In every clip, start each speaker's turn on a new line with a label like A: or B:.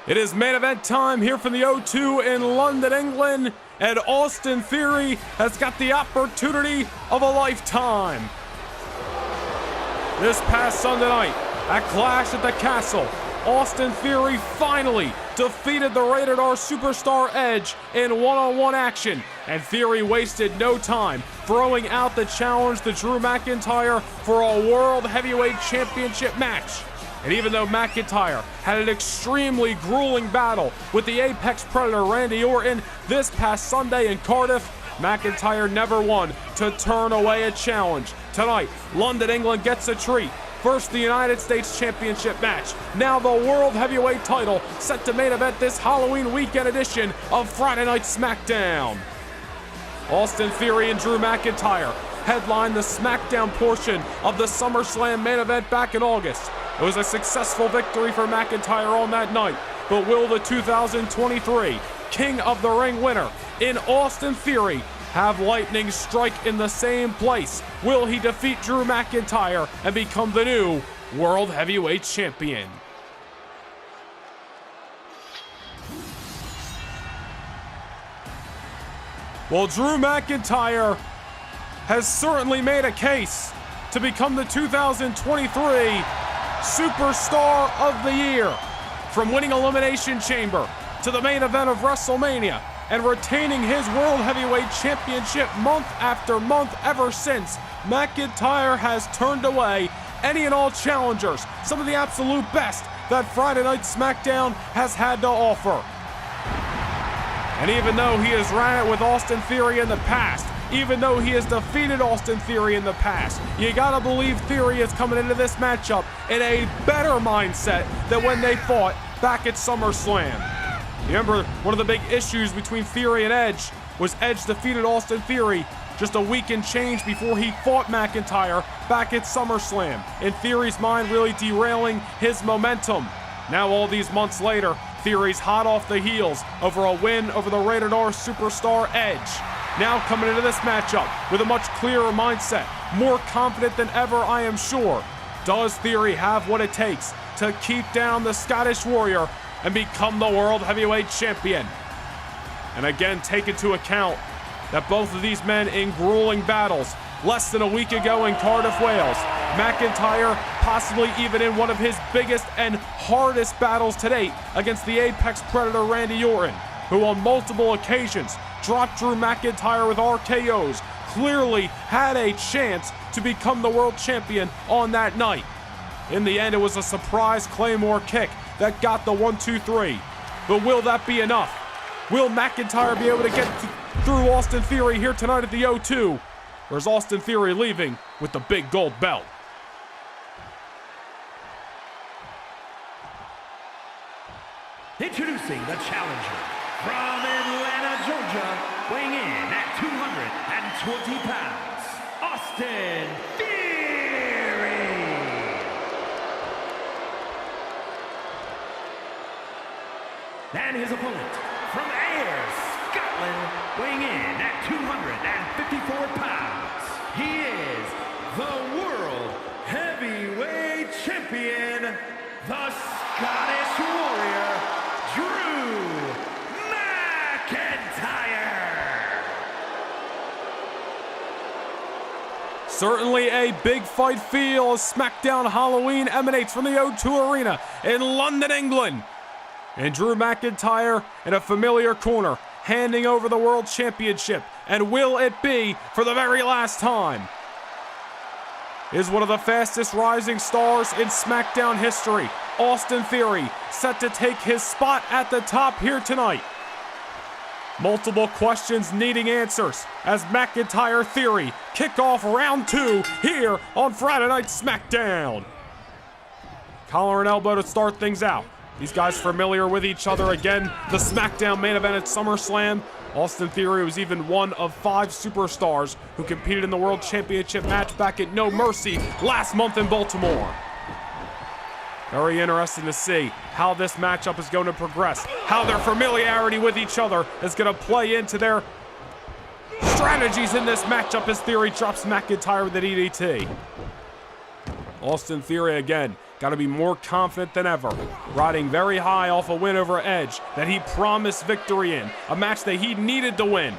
A: It is main event time here from the O2 in London, England, and Austin Theory has got the opportunity of a lifetime. This past Sunday night at Clash at the Castle, Austin Theory finally defeated the Rated R Superstar Edge in one-on-one action, and Theory wasted no time throwing out the challenge to Drew McIntyre for a World Heavyweight Championship match. And even though McIntyre had an extremely grueling battle with the Apex Predator Randy Orton this past Sunday in Cardiff, McIntyre never won to turn away a challenge. Tonight, London, England gets a treat. First, the United States Championship match. Now the World Heavyweight title set to main event this Halloween weekend edition of Friday Night SmackDown. Austin Theory and Drew McIntyre headlined the SmackDown portion of the SummerSlam main event back in August. It was a successful victory for McIntyre on that night, but will the 2023 King of the Ring winner in Austin Theory have lightning strike in the same place? Will he defeat Drew McIntyre and become the new World Heavyweight Champion? Well, Drew McIntyre has certainly made a case to become the 2023 Superstar of the Year. From winning Elimination Chamber to the main event of WrestleMania and retaining his World Heavyweight Championship month after month ever since, McIntyre has turned away any and all challengers, some of the absolute best that Friday Night SmackDown has had to offer. And even though he has ran it with Austin Theory in the past, even though he has defeated Austin Theory in the past, you gotta believe Theory is coming into this matchup in a better mindset than when they fought back at SummerSlam. Remember, one of the big issues between Theory and Edge was Edge defeated Austin Theory just a week and change before he fought McIntyre back at SummerSlam, in Theory's mind really derailing his momentum. Now all these months later, Theory's hot off the heels over a win over the Rated R Superstar Edge. Now coming into this matchup with a much clearer mindset, more confident than ever, I am sure. Does Theory have what it takes to keep down the Scottish Warrior and become the World Heavyweight Champion? And again, take into account that both of these men in grueling battles less than a week ago in Cardiff, Wales. McIntyre possibly even in one of his biggest and hardest battles to date against the Apex Predator Randy Orton, who on multiple occasions dropped Drew McIntyre with RKOs, clearly had a chance to become the world champion on that night. In the end, it was a surprise Claymore kick that got the 1-2-3. But will that be enough? Will McIntyre be able to get through Austin Theory here tonight at the O2? Or is Austin Theory leaving with the big gold belt?
B: Introducing the challenger from Atlanta, Georgia, weighing in at 220 pounds, Austin Theory. And his opponent from Ayr, Scotland, weighing in at 254 pounds, he is the World Heavyweight Champion, the Scottish Warrior, Drew McIntyre.
A: Certainly a big fight feel as SmackDown Halloween emanates from the O2 Arena in London, England. And Drew McIntyre in a familiar corner, handing over the World Championship. And will it be for the very last time? Is one of the fastest rising stars in SmackDown history, Austin Theory, set to take his spot at the top here tonight. Multiple questions needing answers as McIntyre Theory kick off round 2 here on Friday Night SmackDown. Collar and elbow to start things out. These guys familiar with each other again. The SmackDown main event at SummerSlam. Austin Theory was even one of 5 superstars who competed in the World Championship match back at No Mercy last month in Baltimore. Very interesting to see how this matchup is going to progress, how their familiarity with each other is going to play into their strategies in this matchup as Theory drops McIntyre with an EDT. Austin Theory again got to be more confident than ever, riding very high off a win over Edge that he promised victory in, a match that he needed to win.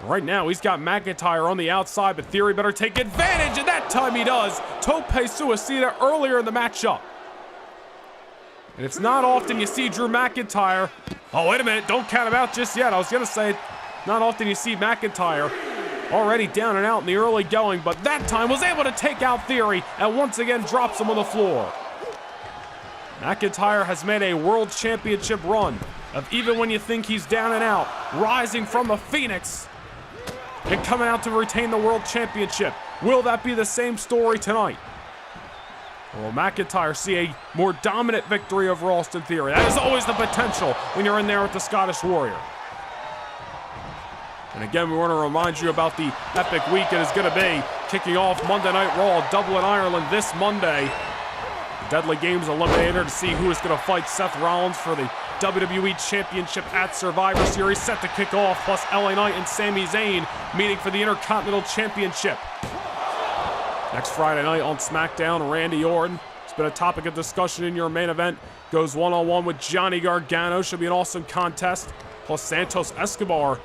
A: Right now, he's got McIntyre on the outside, but Theory better take advantage, and that time he does. Tope Suicida earlier in the matchup. And it's not often you see Drew McIntyre. Oh, wait a minute, don't count him out just yet. I was going to say, not often you see McIntyre already down and out in the early going, but that time was able to take out Theory and once again drops him on the floor. McIntyre has made a world championship run of even when you think he's down and out, rising from the Phoenix and coming out to retain the world championship. Will that be the same story tonight? Or will McIntyre see a more dominant victory over Austin Theory? That is always the potential when you're in there with the Scottish Warrior. And again, we want to remind you about the epic week it is going to be. Kicking off Monday Night Raw, Dublin, Ireland this Monday. The Deadly Games Eliminator to see who is going to fight Seth Rollins for the WWE Championship at Survivor Series, set to kick off, plus LA Knight and Sami Zayn meeting for the Intercontinental Championship. Next Friday night on SmackDown, Randy Orton, it's been a topic of discussion in your main event, goes one-on-one with Johnny Gargano. Should be an awesome contest. Plus Santos Escobar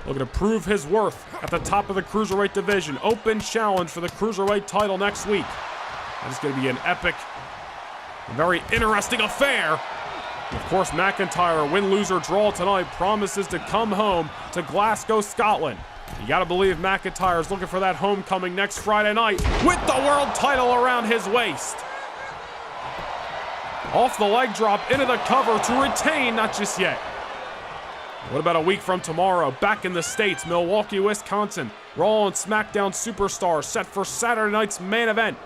A: looking to prove his worth at the top of the Cruiserweight division. Open challenge for the Cruiserweight title next week. That is going to be an epic, very interesting affair. Of course, McIntyre, win, lose, or draw tonight, promises to come home to Glasgow, Scotland. You gotta believe McIntyre's looking for that homecoming next Friday night with the world title around his waist. Off the leg drop into the cover to retain, not just yet. What about a week from tomorrow? Back in the States, Milwaukee, Wisconsin. Raw and SmackDown Superstars set for Saturday night's main event,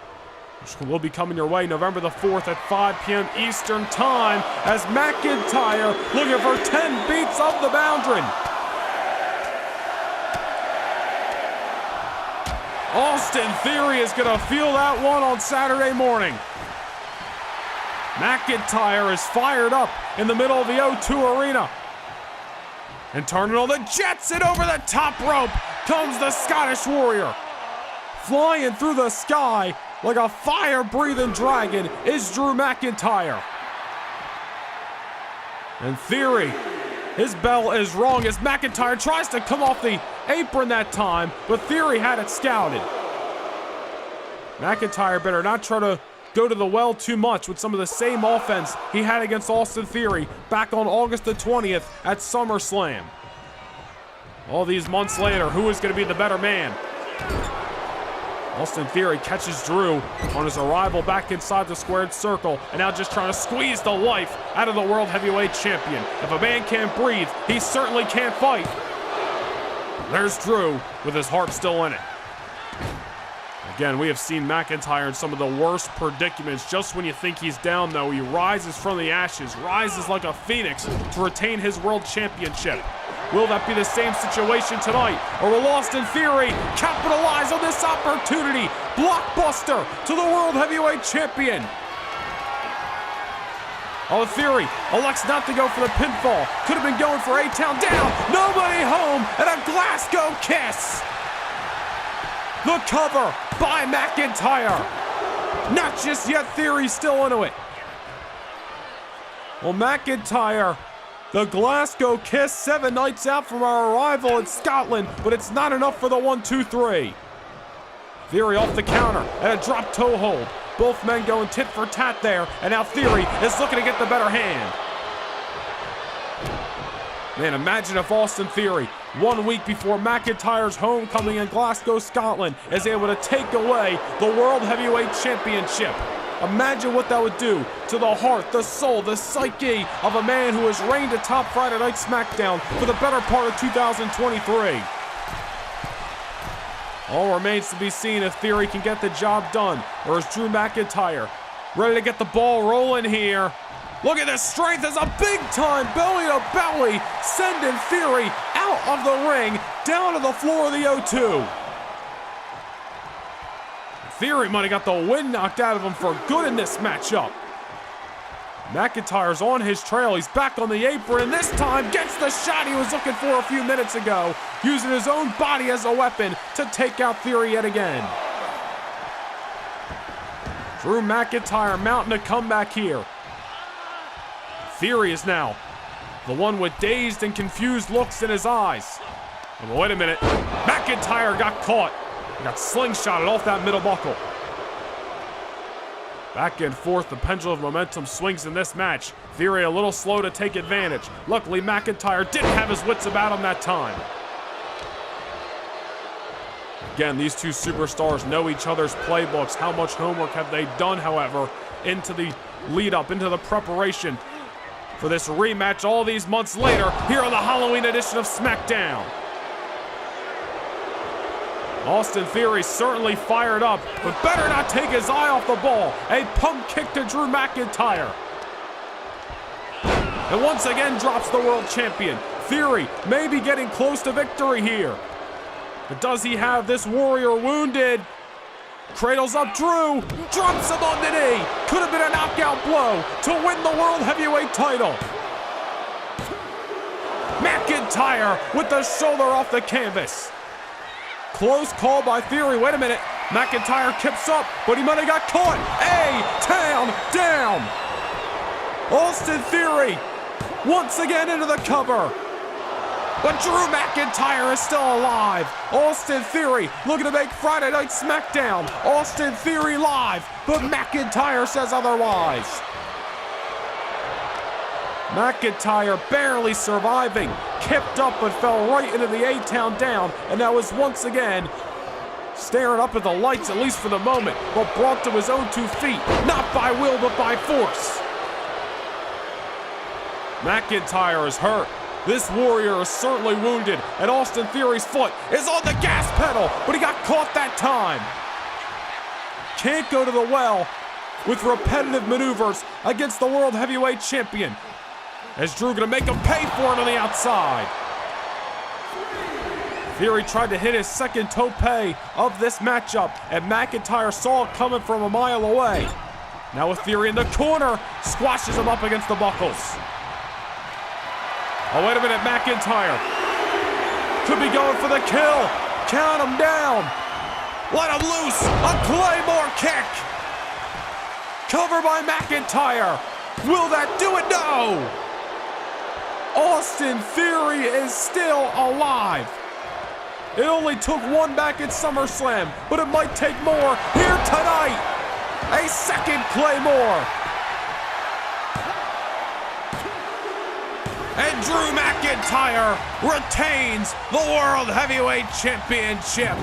A: which will be coming your way November the 4th at 5 p.m. Eastern Time as McIntyre looking for 10 beats of the boundary. Austin Theory is going to feel that one on Saturday morning. McIntyre is fired up in the middle of the O2 Arena. And turning on the jets and over the top rope comes the Scottish Warrior. Flying through the sky like a fire-breathing dragon is Drew McIntyre. And Theory, his bell is rung as McIntyre tries to come off the apron that time, but Theory had it scouted. McIntyre better not try to go to the well too much with some of the same offense he had against Austin Theory back on August the 20th at SummerSlam. All these months later, who is going to be the better man? Austin Theory catches Drew on his arrival back inside the squared circle, and now just trying to squeeze the life out of the World Heavyweight Champion. If a man can't breathe, he certainly can't fight. There's Drew with his heart still in it. Again, we have seen McIntyre in some of the worst predicaments. Just when you think he's down, though, he rises from the ashes, rises like a phoenix to retain his world championship. Will that be the same situation tonight? Or will Austin Theory capitalize on this opportunity? Blockbuster to the World Heavyweight Champion. Oh, Theory elects not to go for the pinfall. Could have been going for A-Town down. Nobody home and a Glasgow kiss. The cover by McIntyre. Not just yet, Theory still into it. Well, McIntyre, the Glasgow kiss 7 nights out from our arrival in Scotland, but it's not enough for the 1-2-3. Theory off the counter and a drop toe hold. Both men going tit for tat there, and now Theory is looking to get the better hand. Man, imagine if Austin Theory, 1 week before McIntyre's homecoming in Glasgow, Scotland, is able to take away the World Heavyweight Championship. Imagine what that would do to the heart, the soul, the psyche of a man who has reigned atop Friday Night SmackDown for the better part of 2023. All remains to be seen if Theory can get the job done, or is Drew McIntyre ready to get the ball rolling here. Look at this strength as a big-time belly-to-belly sending Theory out of the ring, down to the floor of the O2. Theory might have got the wind knocked out of him for good in this matchup. McIntyre's on his trail. He's back on the apron, and this time gets the shot he was looking for a few minutes ago, using his own body as a weapon to take out Theory yet again. Drew McIntyre mounting a comeback here. Theory is now the one with dazed and confused looks in his eyes. And wait a minute, McIntyre got caught. He got slingshotted off that middle buckle. Back and forth, the pendulum of momentum swings in this match. Theory a little slow to take advantage. Luckily, McIntyre didn't have his wits about him that time. Again, these two superstars know each other's playbooks. How much homework have they done, however, into the lead-up, into the preparation for this rematch all these months later here on the Halloween edition of SmackDown. Austin Theory certainly fired up, but better not take his eye off the ball. A pump kick to Drew McIntyre. And once again drops the world champion. Theory may be getting close to victory here. But does he have this warrior wounded? Cradles up Drew, drops him on the knee. Could have been a knockout blow to win the World Heavyweight title. McIntyre with the shoulder off the canvas. Close call by Theory. Wait a minute. McIntyre kips up, but he might have got caught. Down. Austin Theory once again into the cover. But Drew McIntyre is still alive. Austin Theory looking to make Friday Night SmackDown Austin Theory live, but McIntyre says otherwise. McIntyre barely surviving, kipped up but fell right into the A-Town down, and now is once again staring up at the lights, at least for the moment, but brought to his own 2 feet, not by will but by force. McIntyre is hurt. This warrior is certainly wounded, and Austin Theory's foot is on the gas pedal, but he got caught that time. Can't go to the well with repetitive maneuvers against the World Heavyweight Champion. As Drew gonna make him pay for it on the outside. Theory tried to hit his second tope of this matchup, and McIntyre saw it coming from a mile away. Now with Theory in the corner, squashes him up against the buckles. Oh, wait a minute, McIntyre could be going for the kill. Count him down. Let him loose. A Claymore kick. Cover by McIntyre. Will that do it? No. Austin Theory is still alive. It only took one back at SummerSlam, but it might take more here tonight. A second Claymore. And Drew McIntyre retains the World Heavyweight Championship.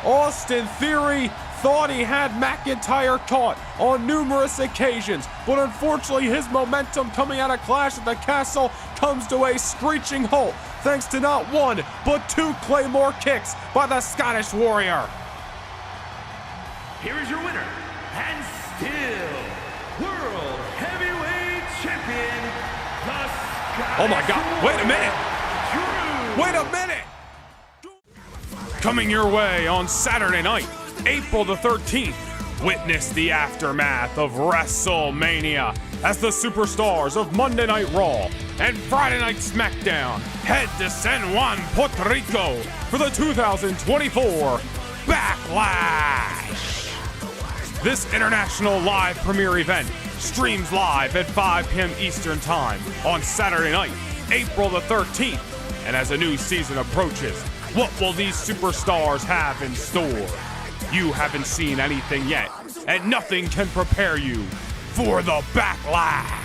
A: Austin Theory thought he had McIntyre caught on numerous occasions, but unfortunately his momentum coming out of Clash at the Castle comes to a screeching halt thanks to not one, but 2 Claymore kicks by the Scottish Warrior.
B: Here is your winner, and still World Heavyweight Champion, the Scottish
A: Oh my God, wait a minute.
B: Drew.
A: Wait a minute. Coming your way on Saturday night, April the 13th, witness the aftermath of WrestleMania as the superstars of Monday Night Raw and Friday Night SmackDown head to San Juan, Puerto Rico for the 2024 Backlash. This international live premiere event streams live at 5 p.m. Eastern Time on Saturday night, April the 13th. And as a new season approaches, what will these superstars have in store? You haven't seen anything yet, and nothing can prepare you for the Backlash.